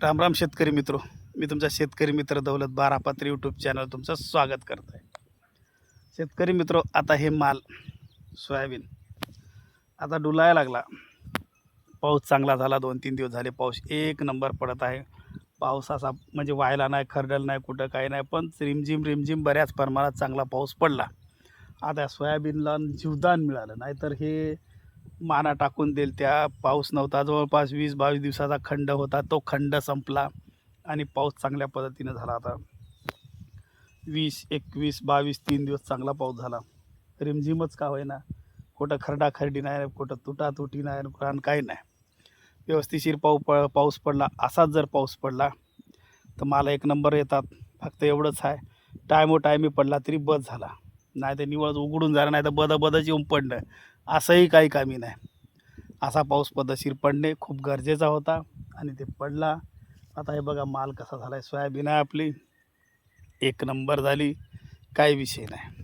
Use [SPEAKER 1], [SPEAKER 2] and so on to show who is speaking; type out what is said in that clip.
[SPEAKER 1] राम राम शेतकरी मित्रो. मी तुमचा शेतकरी मित्र दौलत बारापात्री यूट्यूब चॅनल तुमचं स्वागत करतो आहे. शेतकरी मित्रो, आता हे माल सोयाबीन आता डुलायला लागला. पाऊस चांगला झाला, 2-3 दिवस झाले पाऊस एक नंबर पडत आहे. पाऊस असा म्हणजे व्हायला नाही, खरडल नाही, कुठं काही नाही, पण रिमझिम बऱ्याच प्रमाणात चांगला पाऊस पडला. आता सोयाबीनला जीवदान मिळालं, नाहीतर हे माना टाकून देईल. त्या पाऊस नव्हता, जवळपास 20-22 दिवसाचा खंड होता, तो खंड संपला आणि पाऊस चांगल्या पद्धतीनं झाला. आता 20, 21, 22, 3 दिवस चांगला पाऊस झाला. रिमझिमच का होईना, कुठं खरडाखरडी नाही, कुठं तुटातुटी नाही, कुठं काही नाही. व्यवस्थिशीर पाऊस पडला. असाच जर पाऊस पडला तर मला एक नंबर येतात. फक्त एवढंच आहे, टायमोटायमी पडला तरी बस झाला. नाही तर निवळ उघडून जाणं, नाही तर बदच येऊन पडणं, असंही काही कामी नाही. असा पाऊस पद्धतशीर पडणे खूप गरजेचा होता आणि ते पडला. आता हे बघा माल कसा झाला आहे. सोयाबीन आहे आपली एक नंबर झाली, काही विषय नाही.